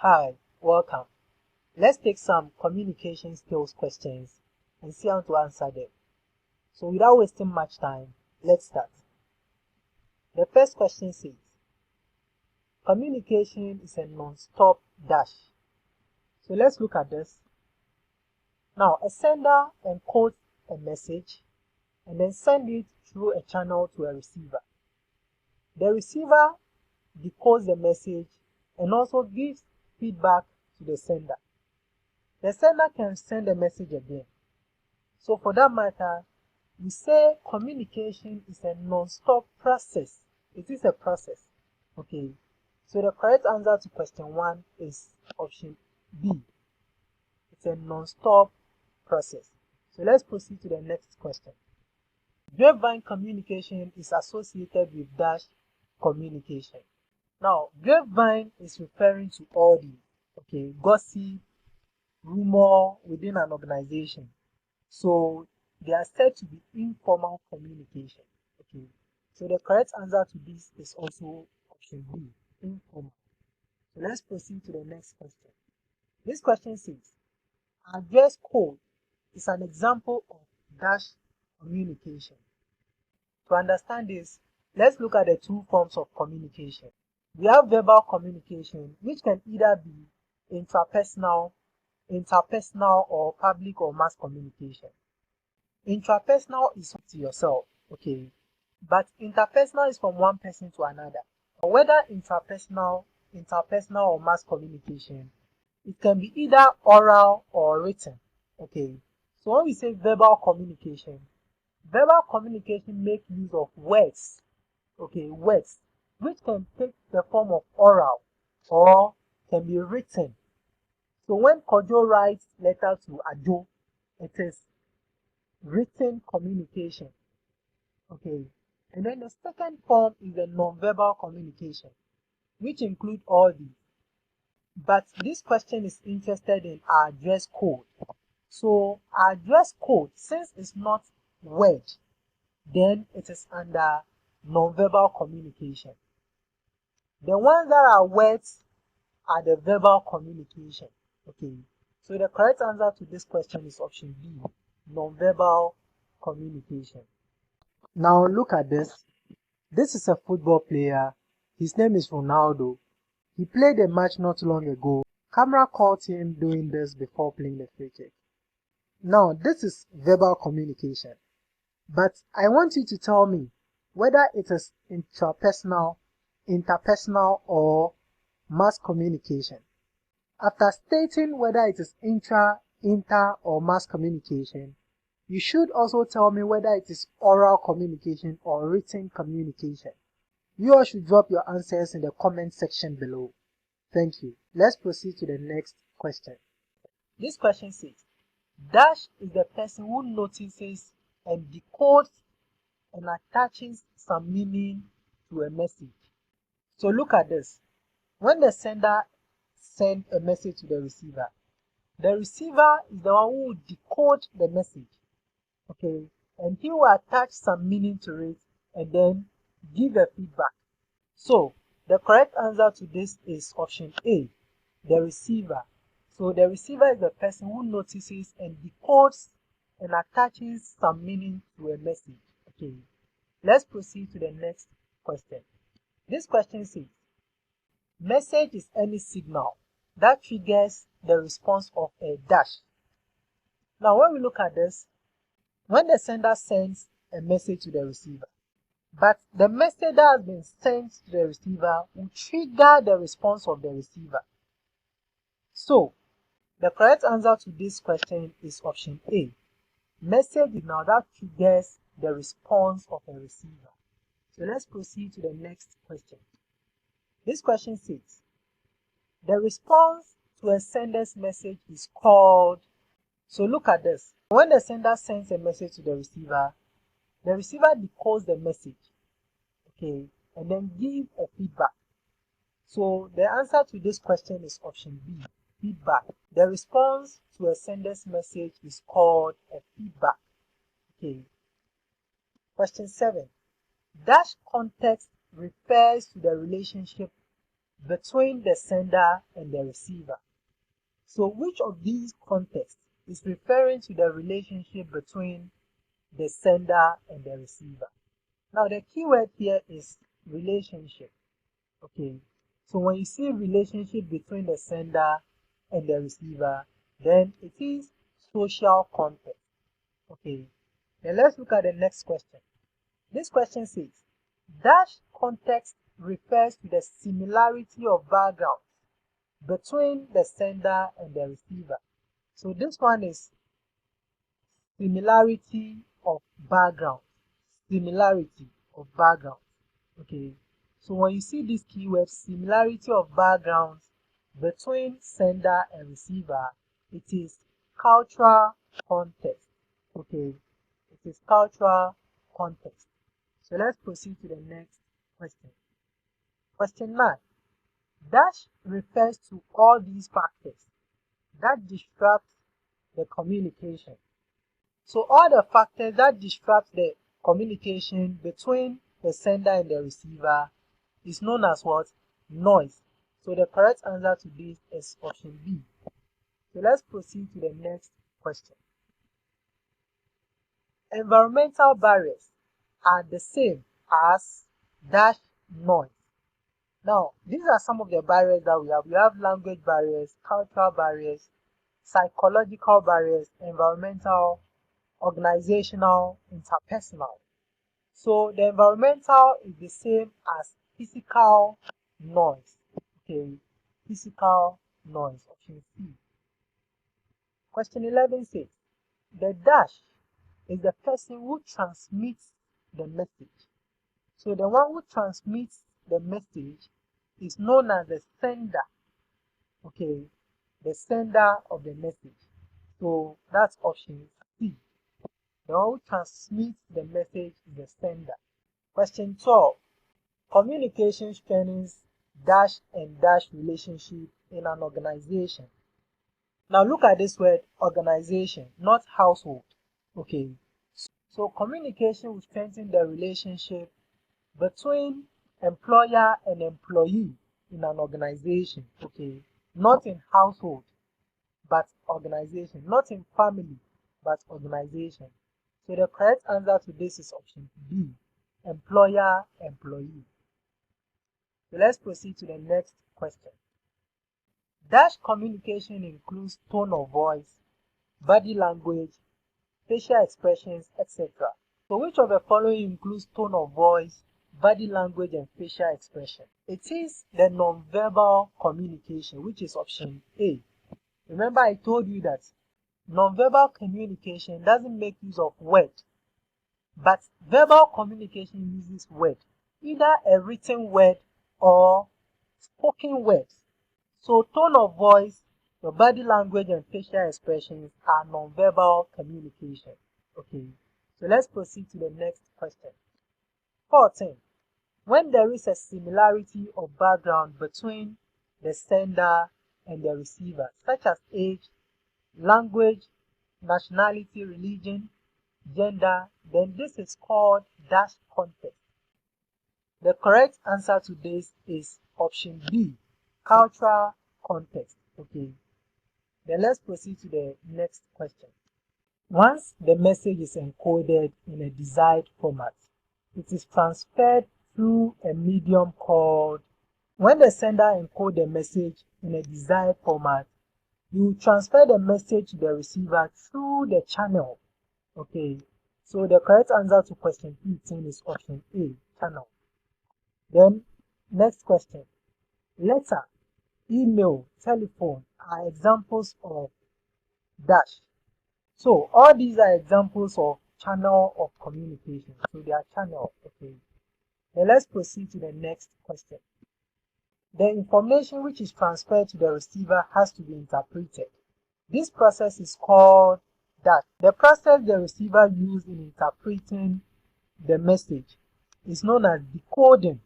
Hi, welcome. Let's take some communication skills questions and see how to answer them. So without wasting much time, let's start. The first question says, communication is a non-stop dash. So let's look at this. Now, a sender encodes a message and then send it through a channel to a receiver. The receiver decodes the message and also gives feedback to the sender. The sender can send a message again. So for that matter, we say communication is a non-stop process. It is a process. Okay. So the correct answer to question 1 is option B. It's a non-stop process. So let's proceed to the next question. Grapevine communication is associated with dash communication. Now, grapevine is referring to all the gossip, rumor within an organization. So they are said to be informal communication. Okay. So the correct answer to this is also option B, informal. So let's proceed to the next question. This question says, address code is an example of dash communication. To understand this, let's look at the two forms of communication. We have verbal communication, which can either be interpersonal, or public or mass communication. Intrapersonal is to yourself, okay, but interpersonal is from one person to another. Whether interpersonal or mass communication, it can be either oral or written, okay. So when we say verbal communication make use of words, words, which can take the form of oral or can be written. So when Kojo writes letter to Ajo, it is written communication. Okay. And then the second form is the nonverbal communication, which include all these. But this question is interested in our address code. So our address code, since it's not word, then it is under nonverbal communication. The ones that are words are the verbal communication. Okay. So the correct answer to this question is option B, nonverbal communication. Now look at this. This is a football player. His name is Ronaldo. He played a match not long ago. Camera caught him doing this before playing the free kick. Now this is verbal communication. But I want you to tell me whether it is intrapersonal, interpersonal or mass communication. After stating whether it is inter or mass communication, you should also tell me whether it is oral communication or written communication. You all should drop your answers in the comment section below. Thank you. Let's proceed to the next question. This question says, dash is the person who notices and decodes and attaches some meaning to a message. So look at this. When the sender sends a message to the receiver is the one who will decode the message. Okay, and he will attach some meaning to it and then give a feedback. So the correct answer to this is option A, the receiver. So the receiver is the person who notices and decodes and attaches some meaning to a message. Okay, let's proceed to the next question. This question says, message is any signal that triggers the response of a dash. Now when we look at this, when the sender sends a message to the receiver, but the message that has been sent to the receiver will trigger the response of the receiver. So the correct answer to this question is option A. Message is now that triggers the response of a receiver. So let's proceed to the next question. This question says, the response to a sender's message is called. So look at this. When the sender sends a message to the receiver decodes the message, okay, and then gives a feedback. So the answer to this question is option B, feedback. The response to a sender's message is called a feedback. Okay. Question 7. Dash context refers to the relationship between the sender and the receiver. So which of these contexts is referring to the relationship between the sender and the receiver? Now the keyword here is relationship. Okay, so when you see relationship between the sender and the receiver, then it is social context. Okay, then let's look at the next question. This question says, dash context refers to the similarity of backgrounds between the sender and the receiver. So this one is similarity of background. Similarity of background. Okay. So when you see this keyword, similarity of backgrounds between sender and receiver, it is cultural context. Okay. It is cultural context. So let's proceed to the next question. Question 9. Dash refers to all these factors that disrupt the communication. So all the factors that disrupt the communication between the sender and the receiver is known as what? Noise. So the correct answer to this is option B. So let's proceed to the next question. Environmental barriers are the same as dash noise. Now, these are some of the barriers that we have. We have language barriers, cultural barriers, psychological barriers, environmental, organizational, interpersonal. So the environmental is the same as physical noise. Okay, physical noise, option C. Question 11 says, the dash is the person who transmits the message. So the one who transmits the message is known as the sender. Okay, the sender of the message. So that's option C. The one who transmits the message is the sender. Question 12. Communication strengthens dash and dash relationship in an organization. Now look at this word organization, not household. Okay. So communication will strengthen the relationship between employer and employee in an organization. Okay. Not in household, but organization. Not in family, but organization. So the correct answer to this is option B, employer, employee. So let's proceed to the next question. Dash communication includes tone of voice, body language, facial expressions, etc. So which of the following includes tone of voice, body language, and facial expression? It is the nonverbal communication, which is option A. Remember I told you that nonverbal communication doesn't make use of words, but verbal communication uses word, either a written word or spoken words. So tone of voice, your body language, and facial expressions are nonverbal communication. Okay, so let's proceed to the next question. 14. When there is a similarity of background between the sender and the receiver, such as age, language, nationality, religion, gender, then this is called dash context. The correct answer to this is option B, cultural context. Okay, then let's proceed to the next question. Once the message is encoded in a desired format, it is transferred through a medium called, when the sender encodes the message in a desired format, you transfer the message to the receiver through the channel. Okay, so the correct answer to question 15 is option A, channel. Then, next question. Letter, email, telephone are examples of dash. So all these are examples of channel of communication. So they are channel. Okay. Then let's proceed to the next question. The information which is transferred to the receiver has to be interpreted. This process is called dash. The process the receiver uses in interpreting the message is known as decoding.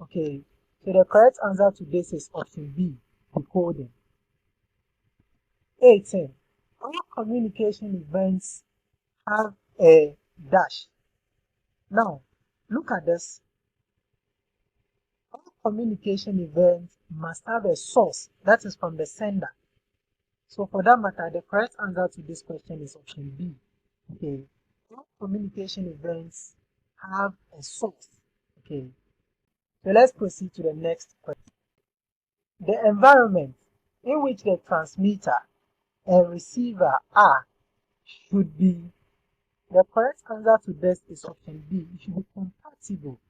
Okay. So the correct answer to this is option B, decoding. 18. All communication events have a dash. Now, look at this. All communication event must have a source that is from the sender. So for that matter, the correct answer to this question is option B. Okay, all communication events have a source. Okay, so let's proceed to the next question. The environment in which the transmitter and receiver are should be, the correct answer to this is option B. It should be compatible.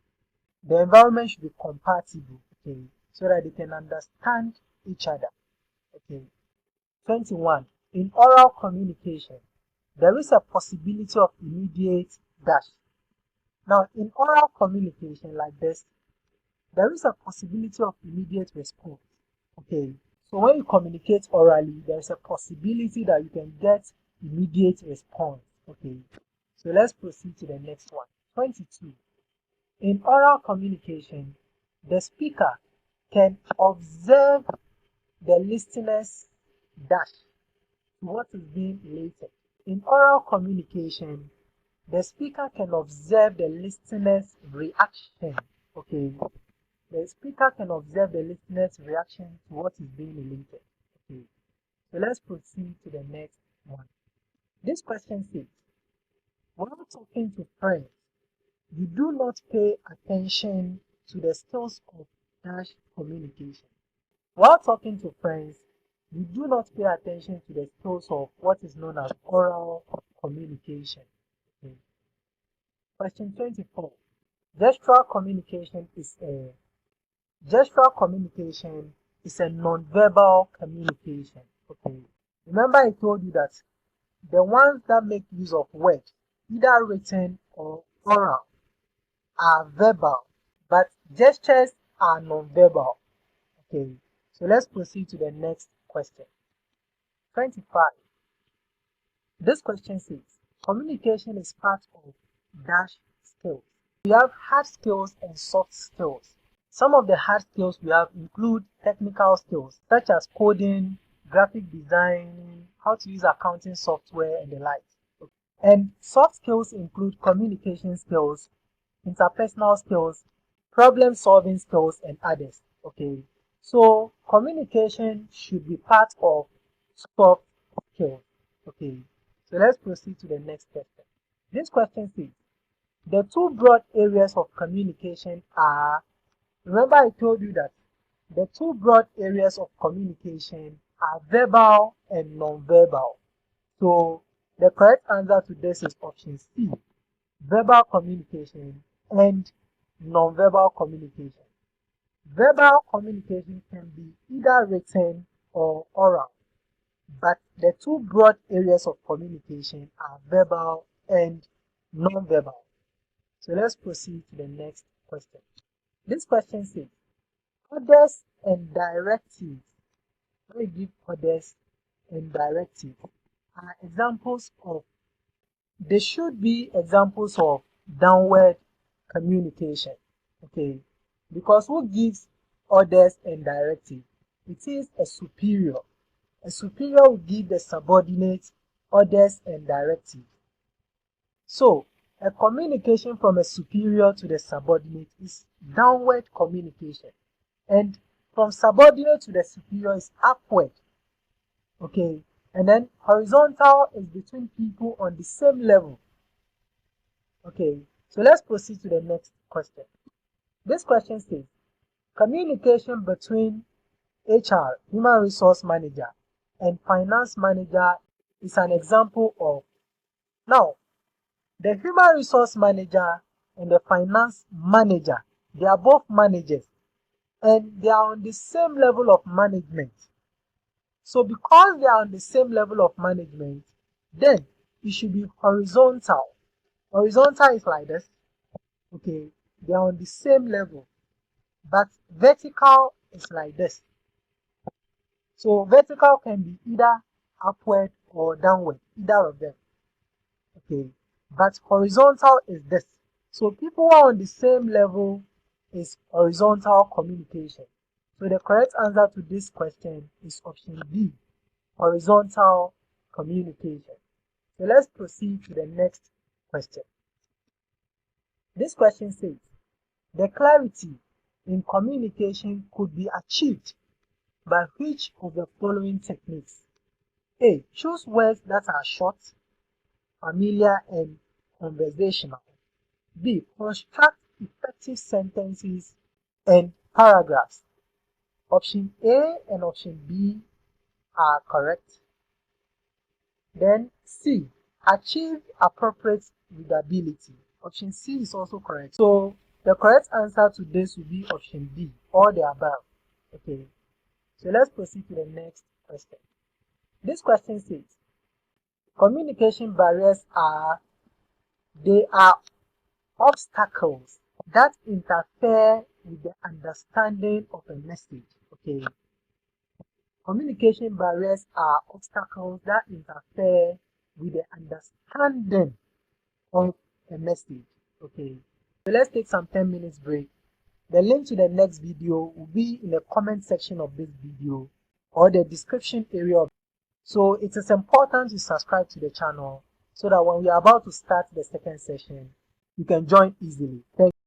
The environment should be compatible, okay, so that they can understand each other. Okay. 21. In oral communication, there is a possibility of immediate dash. Now, in oral communication like this, there is a possibility of immediate response. Okay. So when you communicate orally, there is a possibility that you can get immediate response. Okay. So let's proceed to the next one. 22. In oral communication, the speaker can observe the listener's dash to what is being related. In oral communication, the speaker can observe the listener's reaction. Okay, the speaker can observe the listener's reaction to what is being related. Okay, so let's proceed to the next one. This question says, while talking to friends, you do not pay attention to the skills of dash communication. While talking to friends, you do not pay attention to the skills of what is known as oral communication. Okay. Question 24. Gestural communication is a gestural communication is a nonverbal communication. Okay. Remember I told you that the ones that make use of words, either written or oral, are verbal, but gestures are nonverbal. Okay, so let's proceed to the next question. 25. This question says, communication is part of dash skills. We have hard skills and soft skills. Some of the hard skills we have include technical skills such as coding, graphic design, how to use accounting software, and the like. And soft skills include communication skills, interpersonal skills, problem solving skills, and others. Okay, so communication should be part of soft skills. Okay, so let's proceed to the next question. This question says, the two broad areas of communication are, remember I told you that the two broad areas of communication are verbal and non-verbal. So the correct answer to this is option C, verbal communication and non-verbal communication. Verbal communication can be either written or oral, but the two broad areas of communication are verbal and non-verbal. So let's proceed to the next question. This question says, orders and directives. Let me give orders and directives are examples of, they should be examples of downward communication. Okay, because who gives orders and directives? It is a superior. A superior will give the subordinate orders and directives. So a communication from a superior to the subordinate is downward communication, and from subordinate to the superior is upward. Okay, and then horizontal is between people on the same level. Okay, so let's proceed to the next question. This question says, communication between HR, human resource manager, and finance manager is an example of. Now, the human resource manager and the finance manager, they are both managers and they are on the same level of management. So because they are on the same level of management, then it should be horizontal. Horizontal is like this. Okay, they are on the same level, but vertical is like this. So vertical can be either upward or downward, either of them. Okay, but horizontal is this. So people who are on the same level is horizontal communication. So the correct answer to this question is option B, horizontal communication. So let's proceed to the next question. This question says, the clarity in communication could be achieved by which of the following techniques? A. Choose words that are short, familiar, and conversational. B. Construct effective sentences and paragraphs. Option A and option B are correct. Then C. Achieve appropriate readability. Option C is also correct. So the correct answer to this will be option B, all the above. Okay. So let's proceed to the next question. This question says, communication barriers are obstacles that interfere with the understanding of a message. Okay. Communication barriers are obstacles that interfere with the understanding of a message. Okay. So let's take some 10 minutes break. The link to the next video will be in the comment section of this video or the description area. So it is important to subscribe to the channel so that when we are about to start the second session, you can join easily. Thank you.